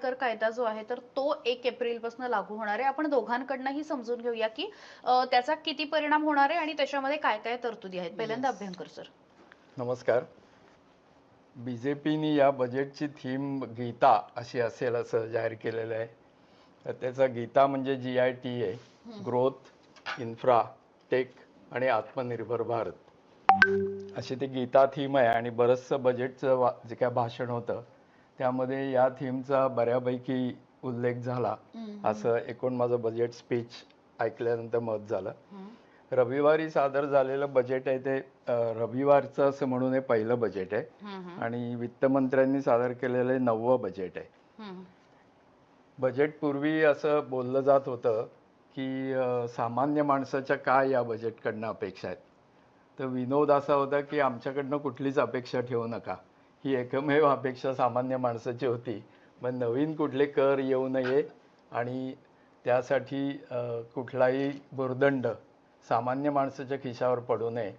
आयकर कायदा जो आहे तर तो 1 एप्रिल पासून लागू होणार आहे. आपण दोघांकडनंही समजून घेऊया की त्याचा किती परिणाम होणार आहे आणि त्याच्यामध्ये काय काय तरतुदी आहेत. पहिल्यांदा अभ्यंकर सर. नमस्कार. बीजेपीने या बजेटची थीम गीता अशी असेल असं जाहीर केलेलं आहे. तर त्याचा गीता म्हणजे GIT आहे, ग्रोथ, इन्फ्रा, टेक आणि आत्मनिर्भर भारत अशी ती गीता थीम आहे. आणि बरंचसं बजेटचं जे काय भाषण होतं त्यामध्ये या थीमचा बऱ्यापैकी उल्लेख झाला असं एकूण माझं बजेट स्पीच ऐकल्यानंतर मत झालं. रविवारी सादर झालेलं बजेट आहे ते रविवारचं असं म्हणून हे पहिलं बजेट आहे आणि वित्तमंत्र्यांनी सादर केलेलं 9वं बजेट आहे. बजेट पूर्वी असं बोललं जात होतं की सामान्य माणसाच्या काय या बजेटकडनं अपेक्षा आहेत. तर विनोद असा होता की आमच्याकडनं कुठलीच अपेक्षा ठेवू नका, ही एकमेव अपेक्षा सामान्य माणसाची होती. मग नवीन कुठले कर येऊ नये आणि त्यासाठी कुठलाही भुर्दंड सामान्य माणसाच्या खिशावर पडू नये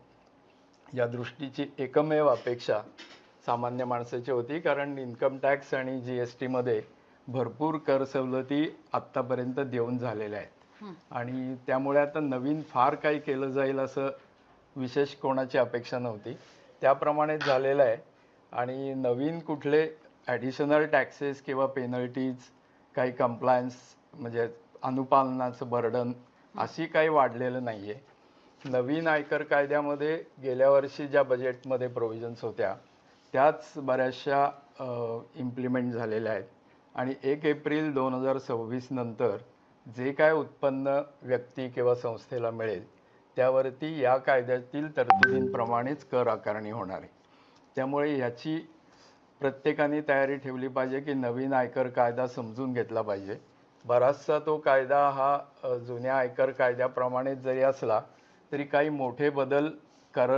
या दृष्टीची एकमेव अपेक्षा सामान्य माणसाची होती. कारण इन्कम टॅक्स आणि GST मध्ये भरपूर कर सवलती आत्तापर्यंत देऊन झालेल्या आहेत आणि त्यामुळे आता नवीन फार काही केलं जाईल असं विशेष कोणाची अपेक्षा नव्हती. त्याप्रमाणेच झालेलं आहे. आणि नवीन कुठले ॲडिशनल टॅक्सेस किंवा पेनल्टीज, काही कंप्लायन्स म्हणजे अनुपालनाचं बर्डन अशी काही वाढलेलं नाही आहे. नवीन आयकर कायद्यामध्ये गेल्या वर्षी ज्या बजेटमध्ये प्रोव्हिजन्स होत्या त्याच बऱ्याचशा इम्प्लिमेंट झालेल्या आहेत. आणि 1 एप्रिल 2026 नंतर जे काय उत्पन्न व्यक्ती किंवा संस्थेला मिळेल त्यावरती या कायद्यातील तरतुदींप्रमाणेच कर आकारणी होणार आहे. त्यामुळे ह्याची प्रत्येकाने तयारी ठेवली पाहिजे की नवीन आयकर कायदा समजून घेतला पाहिजे. बराचसा तो कायदा हा जुन्या आयकर कायद्याप्रमाणेच जरी असला तरी काही मोठे बदल कर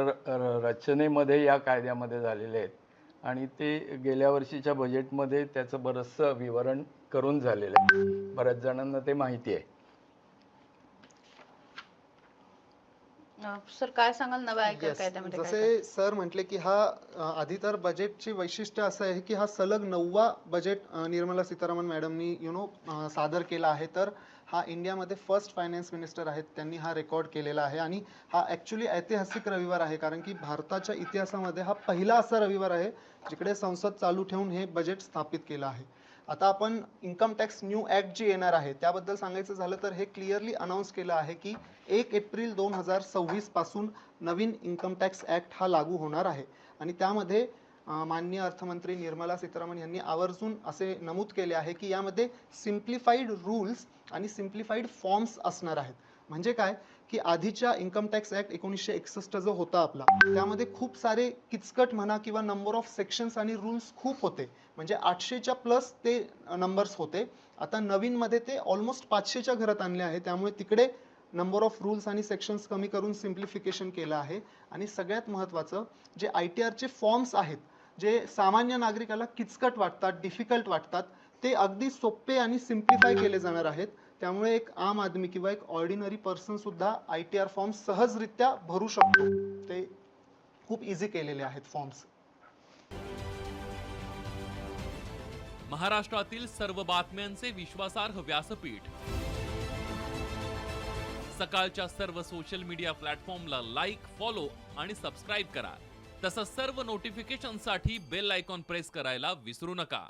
रचनेमध्ये या कायद्यामध्ये झालेले आहेत आणि ते गेल्या वर्षीच्या बजेटमध्ये त्याचं बरंचसं विवरण करून झालेलं आहे. बऱ्याच जणांना ते माहिती आहे. सर काय सांगाल नव्या आयकर कायद्यामध्ये जसे सर म्हटले की हा आधी तर बजेटची वैशिष्ट्य असं आहे की हा सलग 9वा बजेट निर्मला सीतारामन मॅडमनी सादर केला आहे. तर हा इंडियामध्ये फर्स्ट फायनान्स मिनिस्टर आहेत, त्यांनी हा रेकॉर्ड केलेला आहे आणि हा ॲक्च्युली ऐतिहासिक रविवार आहे. कारण की भारताच्या इतिहासामध्ये हा पहिला असा रविवार आहे जिकडे संसद चालू ठेवून हे बजेट स्थापित केलं आहे. आता आपण इन्कम टॅक्स न्यू ॲक्ट जी येणार आहे त्याबद्दल सांगायचं झालं तर हे क्लिअरली अनाऊन्स केलं आहे की 1 एप्रिल 2026 पासून नवीन इन्कम टॅक्स ॲक्ट हा लागू होणार आहे. आणि त्यामध्ये माननीय अर्थमंत्री निर्मला सीतारामन यांनी आवर्जून असे नमूद केले आहे की यामध्ये सिम्प्लिफाईड रूल्स आणि सिम्प्लिफाईड फॉर्म्स असणार आहेत. म्हणजे काय की आधीच्या इन्कम टॅक्स ॲक्ट 1961 जो होता आपला त्यामध्ये खूप सारे किचकट म्हणा किंवा नंबर ऑफ सेक्शन्स आणि रूल्स खूप होते. म्हणजे 800च्या प्लस ते नंबर्स होते. आता नवीन मध्ये ते ऑलमोस्ट 500च्या घरात आणले आहे. त्यामुळे तिकडे नंबर ऑफ रूल्स आणि सेक्शन्स कमी करून सिम्प्लिफिकेशन केलं आहे. आणि सगळ्यात महत्त्वाचं जे ITRचे फॉर्म्स आहेत जे सामान्य नागरिकाला किचकट वाटतात, डिफिकल्ट वाटतात, ते अगदी सोपे आणि सिम्प्लिफाय केले जाणार आहेत. त्यामुळे एक आम आदमी किंवा एक ऑर्डिनरी पर्सन सुद्धा ITR फॉर्म सहजरित्या भरू शकतो. ते खूप इझी केलेले आहेत फॉर्म्स. महाराष्ट्रातील सर्व बातम्यांचे विश्वासार्ह व्यासपीठ. सकाळच्या सर्व सोशल मीडिया प्लॅटफॉर्मला लाईक, फॉलो आणि सबस्क्राईब करा. तसंच सर्व नोटिफिकेशनसाठी बेल आयकॉन प्रेस करायला विसरू नका.